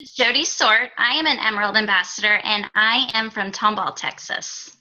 Jody Sort. I am an Emerald Ambassador, and I am from Tomball, Texas.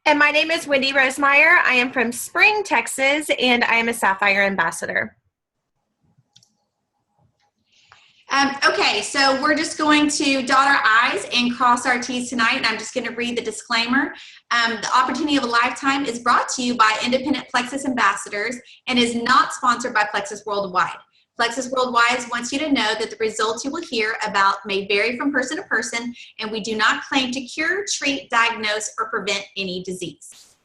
And my name is Wendy Rosemeyer. I am from Spring, Texas, and I am a Sapphire Ambassador. Okay, so we're just going to dot our I's and cross our T's tonight, and I'm just going to read the disclaimer. The Opportunity of a Lifetime is brought to you by Independent Plexus Ambassadors and is not sponsored by Plexus Worldwide. Plexus Worldwide wants you to know that the results you will hear about may vary from person to person, and we do not claim to cure, treat, diagnose, or prevent any disease.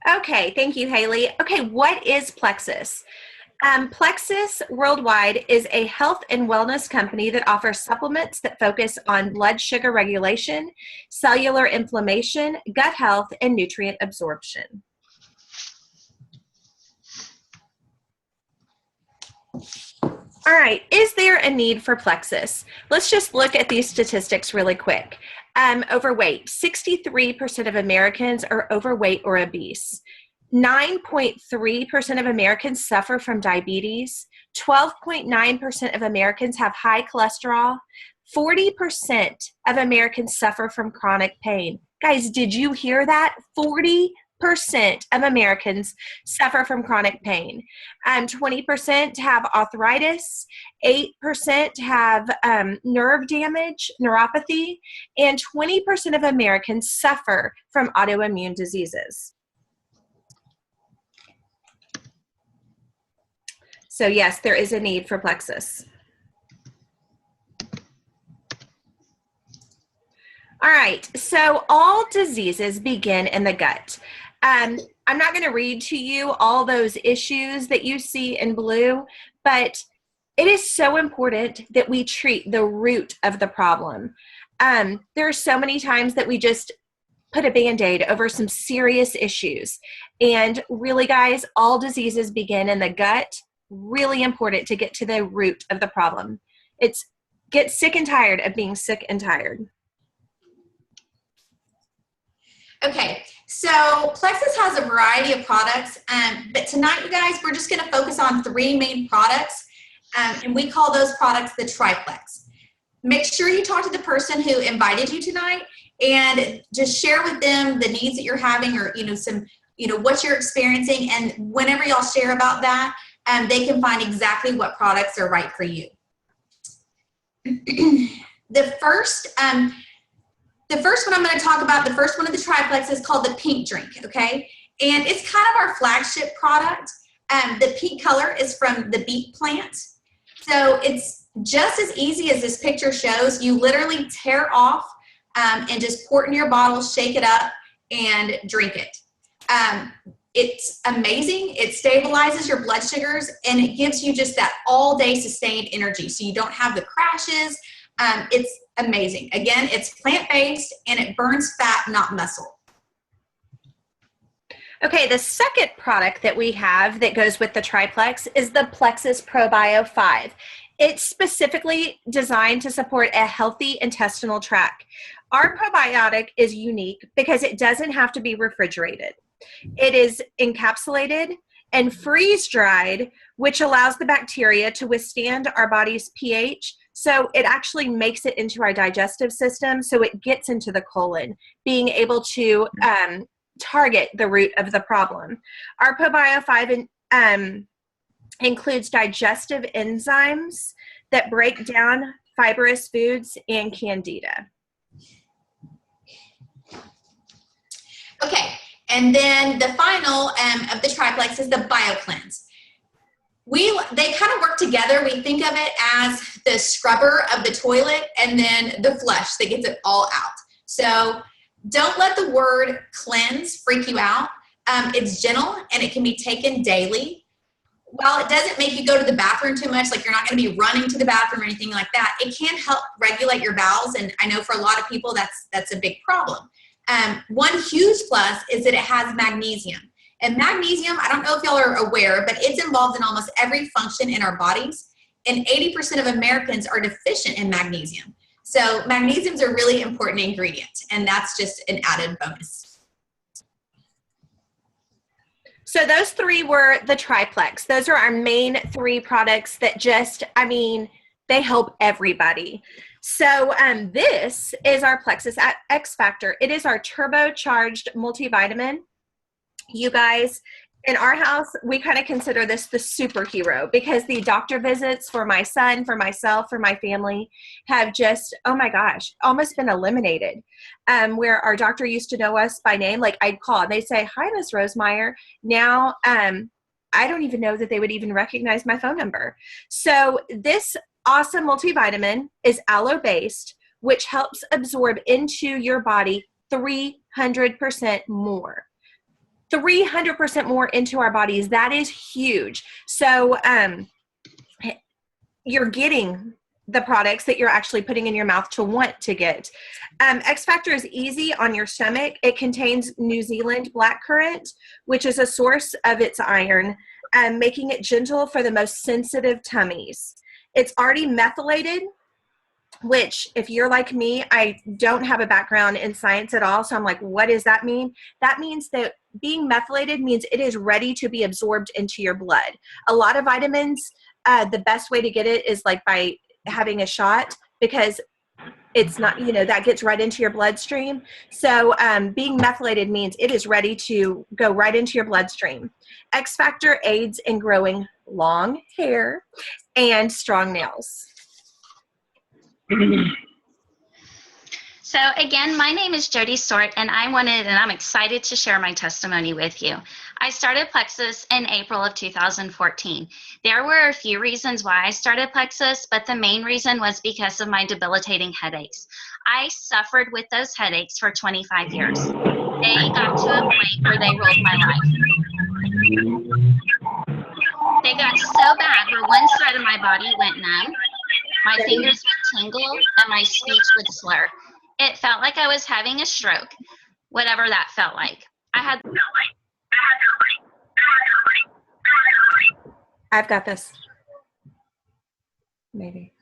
Okay, thank you, Haley. Okay, what is Plexus? Plexus Worldwide is a health and wellness company that offers supplements that focus on blood sugar regulation, cellular inflammation, gut health, and nutrient absorption. All right, is there a need for Plexus? Let's just look at these statistics really quick. Overweight, 63% of Americans are overweight or obese. 9.3% of Americans suffer from diabetes. 12.9% of Americans have high cholesterol. 40% of Americans suffer from chronic pain. Guys, did you hear that? 40% of Americans suffer from chronic pain. 20% have arthritis. 8% have nerve damage, neuropathy. And 20% of Americans suffer from autoimmune diseases. So yes, there is a need for Plexus. All right, so all diseases begin in the gut. I'm not going to read to you all those issues that you see in blue, but it is so important that we treat the root of the problem. There are so many times that we just put a Band-Aid over some serious issues. And really, guys, all diseases begin in the gut. Really important to get to the root of the problem. It's get sick and tired of being sick and tired. Okay, so Plexus has a variety of products, but tonight, you guys, we're just going to focus on 3 main products, and we call those products the triplex. Make sure you talk to the person who invited you tonight and just share with them the needs that you're having, or what you're experiencing, and whenever y'all share about that, they can find exactly what products are right for you. The first one I'm going to talk about, the first one of the triplex, is called the Pink Drink, okay? And it's kind of our flagship product. The pink color is from the beet plant. So it's just as easy as this picture shows. You literally tear off and just pour it in your bottle, shake it up, and drink it. It's amazing. It stabilizes your blood sugars, and it gives you just that all-day sustained energy, so you don't have the crashes. It's amazing. Again, it's plant-based, and it burns fat, not muscle. Okay, the second product that we have that goes with the triplex is the Plexus ProBio 5. It's specifically designed to support a healthy intestinal tract. Our probiotic is unique because it doesn't have to be refrigerated. It is encapsulated and freeze-dried, which allows the bacteria to withstand our body's pH. So it actually makes it into our digestive system, so it gets into the colon, being able to target the root of the problem. Our ProBio 5 includes digestive enzymes that break down fibrous foods and candida. Okay. And then the final of the triplex is the BioCleanse. They kind of work together. We think of it as the scrubber of the toilet and then the flush that gets it all out. So don't let the word cleanse freak you out. It's gentle, and it can be taken daily. While it doesn't make you go to the bathroom too much, like you're not going to be running to the bathroom or anything like that, it can help regulate your bowels. And I know for a lot of people that's a big problem. One huge plus is that it has magnesium. And magnesium, I don't know if y'all are aware, but it's involved in almost every function in our bodies. And 80% of Americans are deficient in magnesium. So magnesium is a really important ingredient, and that's just an added bonus. So those 3 were the triplex. Those are our main 3 products that just, They help everybody. So this is our Plexus X Factor. It is our turbocharged multivitamin. You guys, in our house, we kind of consider this the superhero because the doctor visits for my son, for myself, for my family have just, oh my gosh, almost been eliminated. Where our doctor used to know us by name, like I'd call and they'd say, "Hi, Miss Rosemeyer." Now, I don't even know that they would even recognize my phone number. So this awesome multivitamin is aloe-based, which helps absorb into your body 300% more. 300% more into our bodies. That is huge. So you're getting the products that you're actually putting in your mouth to want to get. X Factor is easy on your stomach. It contains New Zealand blackcurrant, which is a source of its iron, making it gentle for the most sensitive tummies. It's already methylated, which if you're like me, I don't have a background in science at all. So I'm like, what does that mean? That means that being methylated means it is ready to be absorbed into your blood. A lot of vitamins, the best way to get it is like by having a shot, because it's not, that gets right into your bloodstream. So being methylated means it is ready to go right into your bloodstream. X Factor aids in growing long hair and strong nails. So again, my name is Jody Sort, and I'm excited to share my testimony with you. I started Plexus in April of 2014. There were a few reasons why I started Plexus, but the main reason was because of my debilitating headaches. I suffered with those headaches for 25 years. They got to a point where they ruled my life. They got so bad where one side of my body went numb, my fingers would tingle, and my speech would slur. It felt like I was having a stroke, whatever that felt like. I've got this. Maybe.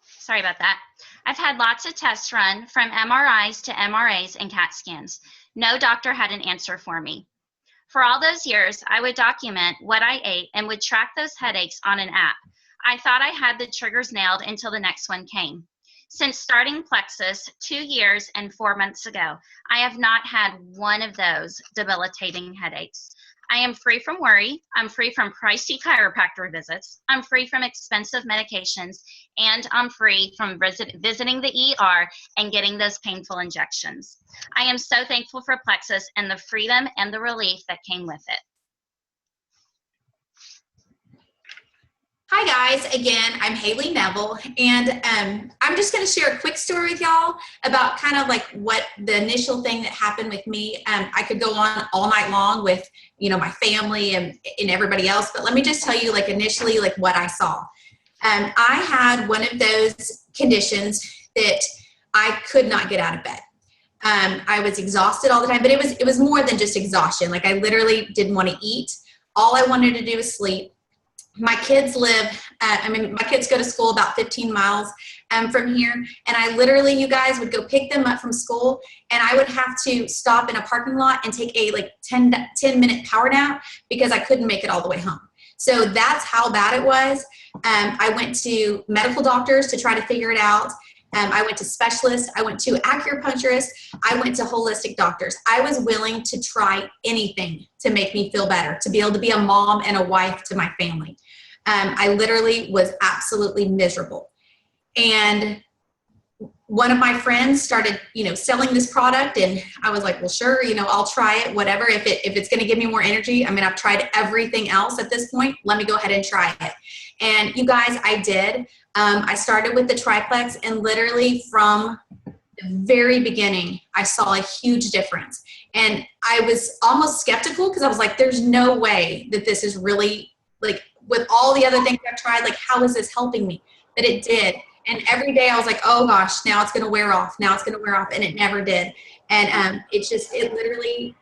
Sorry about that. I've had lots of tests run, from MRIs to MRAs and CAT scans. No doctor had an answer for me. For all those years, I would document what I ate and would track those headaches on an app. I thought I had the triggers nailed until the next one came. Since starting Plexus 2 years and 4 months ago, I have not had one of those debilitating headaches. I am free from worry. I'm free from pricey chiropractor visits. I'm free from expensive medications, and I'm free from visiting the ER and getting those painful injections. I am so thankful for Plexus and the freedom and the relief that came with it. Hi guys, again, I'm Haley Neville, and I'm just going to share a quick story with y'all about kind of like what the initial thing that happened with me. I could go on all night long with, my family and everybody else, but let me just tell you like initially like what I saw. I had one of those conditions that I could not get out of bed. I was exhausted all the time, but it was more than just exhaustion. Like I literally didn't want to eat. All I wanted to do was sleep. My kids my kids go to school about 15 miles from here. And I literally, you guys, would go pick them up from school, and I would have to stop in a parking lot and take a 10-minute power nap because I couldn't make it all the way home. So that's how bad it was. I went to medical doctors to try to figure it out. I went to specialists. I went to acupuncturists. I went to holistic doctors. I was willing to try anything to make me feel better, to be able to be a mom and a wife to my family. I literally was absolutely miserable. And one of my friends started, selling this product, and I was like, well, sure, I'll try it, whatever. If it's going to give me more energy, I've tried everything else at this point. Let me go ahead and try it. And you guys, I did. I started with the triplex, and literally from the very beginning, I saw a huge difference. And I was almost skeptical because I was like, there's no way that this is really, like, with all the other things I've tried, like, how is this helping me? But it did. And every day I was like, oh gosh, now it's going to wear off. Now it's going to wear off. And it never did. And it literally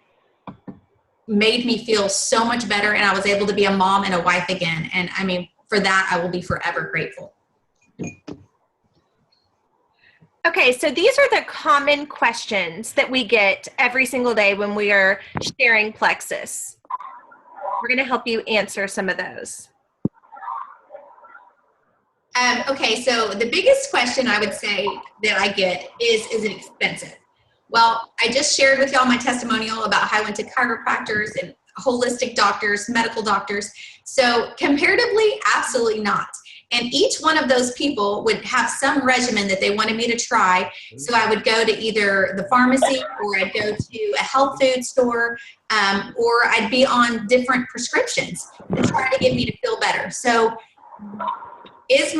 made me feel so much better. And I was able to be a mom and a wife again. And for that, I will be forever grateful. Okay, so these are the common questions that we get every single day when we are sharing Plexus. We're going to help you answer some of those. Okay, so the biggest question I would say that I get is it expensive? Well, I just shared with y'all my testimonial about how I went to chiropractors and holistic doctors, medical doctors. So comparatively, absolutely not. And each one of those people would have some regimen that they wanted me to try. So I would go to either the pharmacy, or I'd go to a health food store, or I'd be on different prescriptions to try to get me to feel better. So is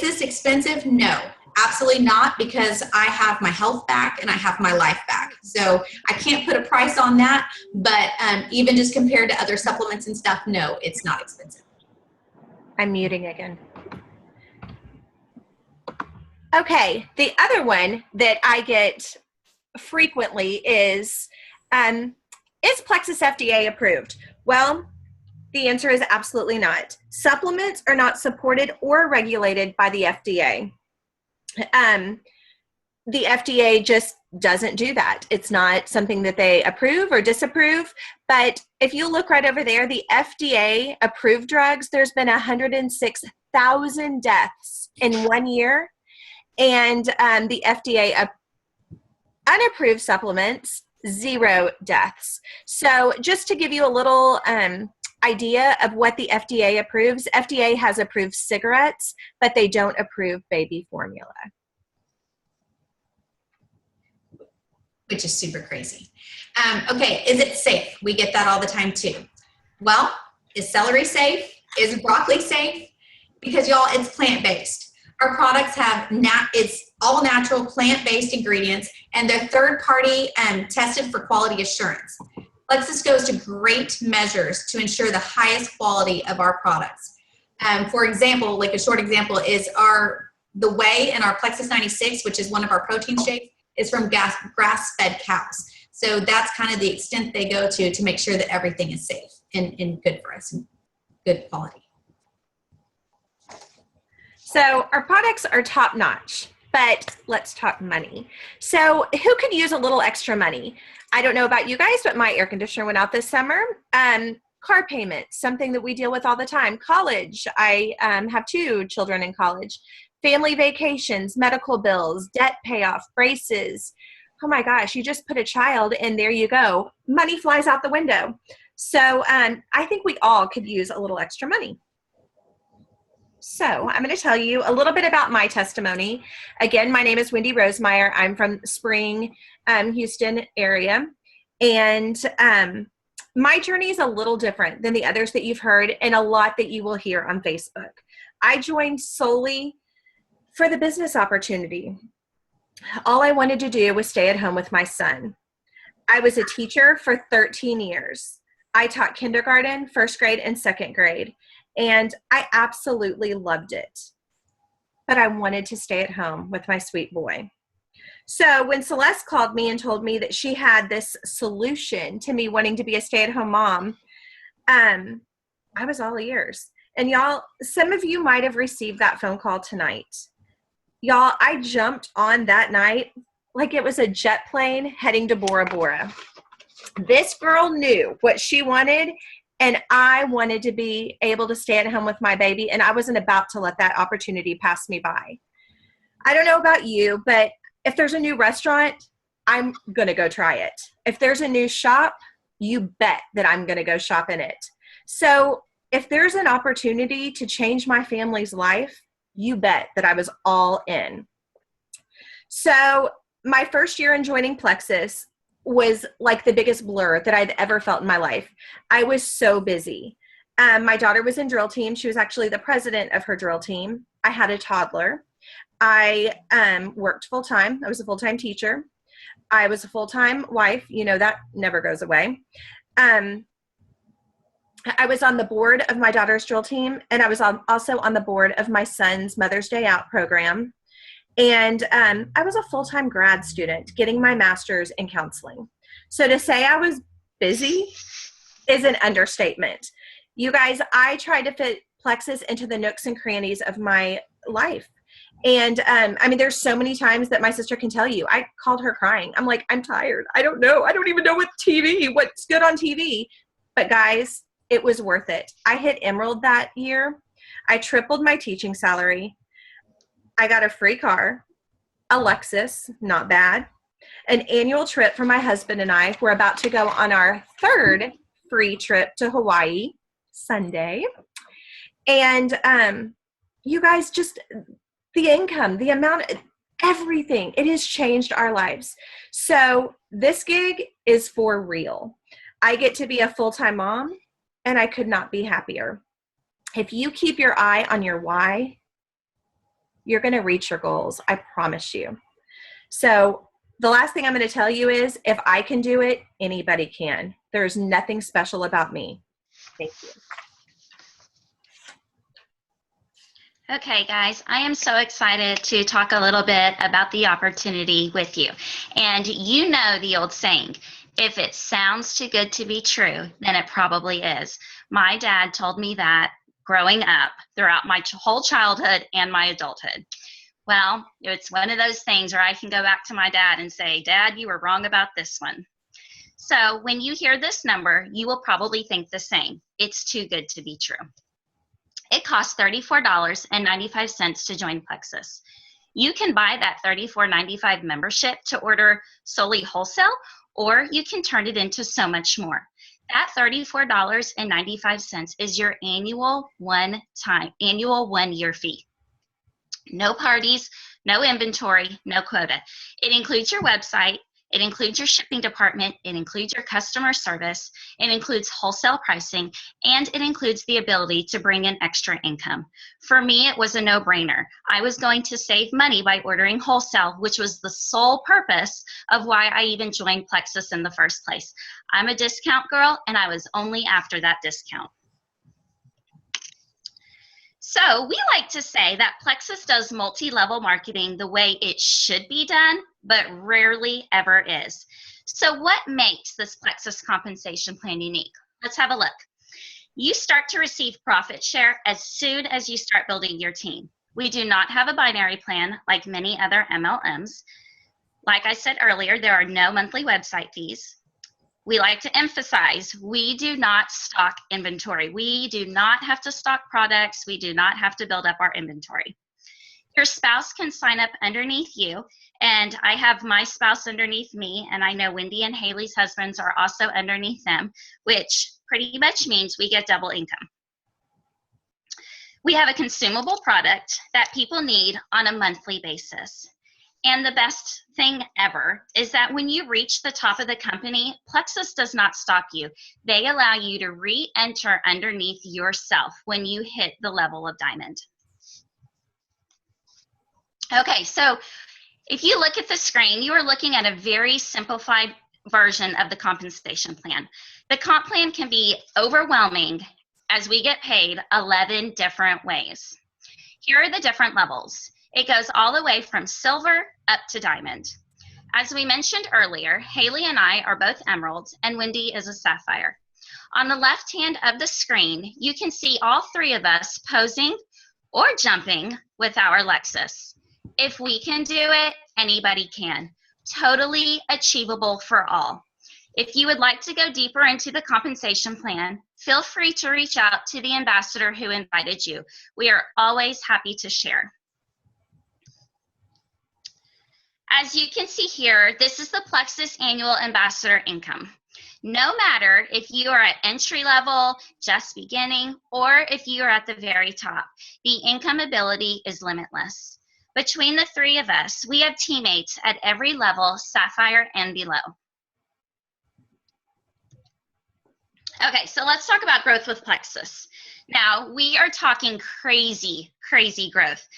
this expensive? No, absolutely not, because I have my health back and I have my life back. So I can't put a price on that, but even just compared to other supplements and stuff, no, it's not expensive. I'm muting again. Okay, the other one that I get frequently is Plexus FDA approved? Well, the answer is absolutely not. Supplements are not supported or regulated by the FDA. The FDA just doesn't do that. It's not something that they approve or disapprove. But if you look right over there, the FDA approved drugs, there's been 106,000 deaths in 1 year. And the FDA unapproved supplements, 0 deaths. So just to give you a little idea of what the FDA approves, FDA has approved cigarettes, but they don't approve baby formula. Which is super crazy. Okay, is it safe? We get that all the time too. Well, is celery safe? Is broccoli safe? Because y'all, it's plant-based. Our products have it's all natural plant-based ingredients, and they're third-party tested for quality assurance. Plexus goes to great measures to ensure the highest quality of our products. For example, like a short example is the whey in our Plexus 96, which is one of our protein shakes, is from grass-fed cows. So that's kind of the extent they go to make sure that everything is safe and good for us and good quality. So our products are top notch, but let's talk money. So who could use a little extra money? I don't know about you guys, but my air conditioner went out this summer. Car payments, something that we deal with all the time. College, I have 2 children in college. Family vacations, medical bills, debt payoff, braces. Oh my gosh, you just put a child and there you go. Money flies out the window. So I think we all could use a little extra money. So I'm going to tell you a little bit about my testimony. Again, my name is Wendy Rosemeyer. I'm from Spring, Houston area. And my journey is a little different than the others that you've heard and a lot that you will hear on Facebook. I joined solely for the business opportunity. All I wanted to do was stay at home with my son. I was a teacher for 13 years. I taught kindergarten, first grade, and second grade. And I absolutely loved it. But I wanted to stay at home with my sweet boy. So when Celeste called me and told me that she had this solution to me wanting to be a stay-at-home mom, I was all ears. And y'all, some of you might have received that phone call tonight. Y'all, I jumped on that night like it was a jet plane heading to Bora Bora. This girl knew what she wanted, and I wanted to be able to stay at home with my baby, and I wasn't about to let that opportunity pass me by. I don't know about you, but if there's a new restaurant, I'm going to go try it. If there's a new shop, you bet that I'm going to go shop in it. So if there's an opportunity to change my family's life, you bet that I was all in. So my first year in joining Plexus was like the biggest blur that I'd ever felt in my life. I was so busy. My daughter was in drill team. She was actually the president of her drill team. I had a toddler. I worked full-time. I was a full-time teacher. I was a full-time wife. You know, that never goes away. I was on the board of my daughter's drill team, and I was also on the board of my son's Mother's Day Out program. And I was a full-time grad student getting my master's in counseling. So to say I was busy is an understatement. You guys, I tried to fit Plexus into the nooks and crannies of my life. And I mean, there's so many times that my sister can tell you, I called her crying. I'm like, I'm tired. I don't know. I don't even know what's good on TV. But guys, it was worth it. I hit Emerald that year. I tripled my teaching salary. I got a free car, a Lexus, not bad, an annual trip for my husband and I. We're about to go on our third free trip to Hawaii Sunday. And you guys, just the income, the amount, everything, it has changed our lives. So this gig is for real. I get to be a full-time mom, and I could not be happier. If you keep your eye on your why, you're going to reach your goals. I promise you. So the last thing I'm going to tell you is, if I can do it, anybody can. There's nothing special about me. Thank you. Okay, guys, I am so excited to talk a little bit about the opportunity with you. And you know the old saying, if it sounds too good to be true, then it probably is. My dad told me that growing up throughout my whole childhood and my adulthood. Well, it's one of those things where I can go back to my dad and say, Dad, you were wrong about this one. So when you hear this number, you will probably think the same. It's too good to be true. It costs $34.95 to join Plexus. You can buy that $34.95 membership to order solely wholesale, or you can turn it into so much more. That $34.95 is your annual one-year fee. No parties, no inventory, no quota. It includes your website. It includes your shipping department. It includes your customer service. It includes wholesale pricing, and it includes the ability to bring in extra income. For me, it was a no-brainer. I was going to save money by ordering wholesale, which was the sole purpose of why I even joined Plexus in the first place. I'm a discount girl, and I was only after that discount. So we like to say that Plexus does multi-level marketing the way it should be done, but rarely ever is. So what makes this Plexus compensation plan unique? Let's have a look. You start to receive profit share as soon as you start building your team. We do not have a binary plan like many other MLMs. Like I said earlier, there are no monthly website fees. We like to emphasize, we do not stock inventory. We do not have to stock products. We do not have to build up our inventory. Your spouse can sign up underneath you, and I have my spouse underneath me, and I know Wendy and Haley's husbands are also underneath them, which pretty much means we get double income. We have a consumable product that people need on a monthly basis. And the best thing ever is that when you reach the top of the company, Plexus does not stop you. They allow you to re-enter underneath yourself when you hit the level of diamond. Okay, so if you look at the screen, you are looking at a very simplified version of the compensation plan. The comp plan can be overwhelming as we get paid 11 different ways. Here are the different levels. It goes all the way from silver up to diamond. As we mentioned earlier, Haley and I are both emeralds, and Wendy is a sapphire. On the left hand of the screen, you can see all three of us posing or jumping with our Lexus. If we can do it, anybody can. Totally achievable for all. If you would like to go deeper into the compensation plan, feel free to reach out to the ambassador who invited you. We are always happy to share. As you can see here, this is the Plexus annual ambassador income. No matter if you are at entry level, just beginning, or if you are at the very top, the income ability is limitless. Between the three of us, we have teammates at every level, sapphire and below. Okay, so let's talk about growth with Plexus. Now, we are talking crazy, crazy growth.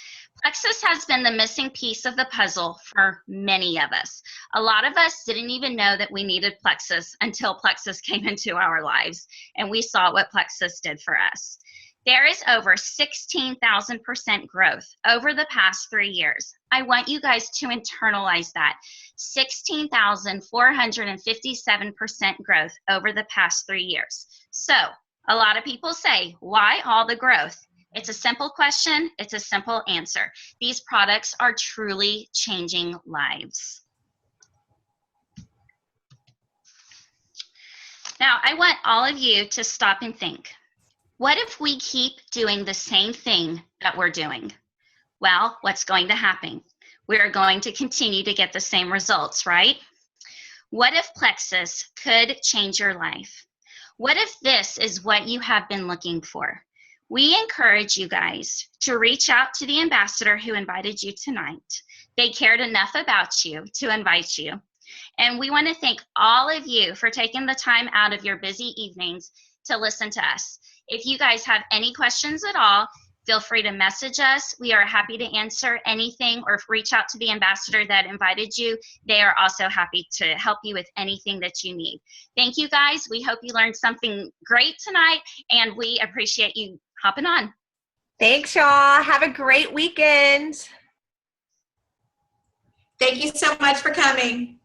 Plexus has been the missing piece of the puzzle for many of us. A lot of us didn't even know that we needed Plexus until Plexus came into our lives, and we saw what Plexus did for us. There is over 16,000% growth over the past 3 years. I want you guys to internalize that. 16,457% growth over the past 3 years. So a lot of people say, why all the growth? It's a simple question. It's a simple answer. These products are truly changing lives. Now, I want all of you to stop and think. What if we keep doing the same thing that we're doing? Well, what's going to happen? We are going to continue to get the same results, right? What if Plexus could change your life? What if this is what you have been looking for? We encourage you guys to reach out to the ambassador who invited you tonight. They cared enough about you to invite you. And we want to thank all of you for taking the time out of your busy evenings to listen to us. If you guys have any questions at all, feel free to message us. We are happy to answer anything, or reach out to the ambassador that invited you. They are also happy to help you with anything that you need. Thank you guys. We hope you learned something great tonight, and we appreciate you hopping on. Thanks, y'all. Have a great weekend. Thank you so much for coming.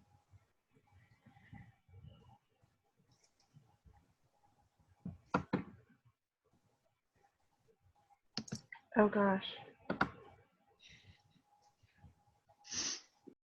Oh gosh.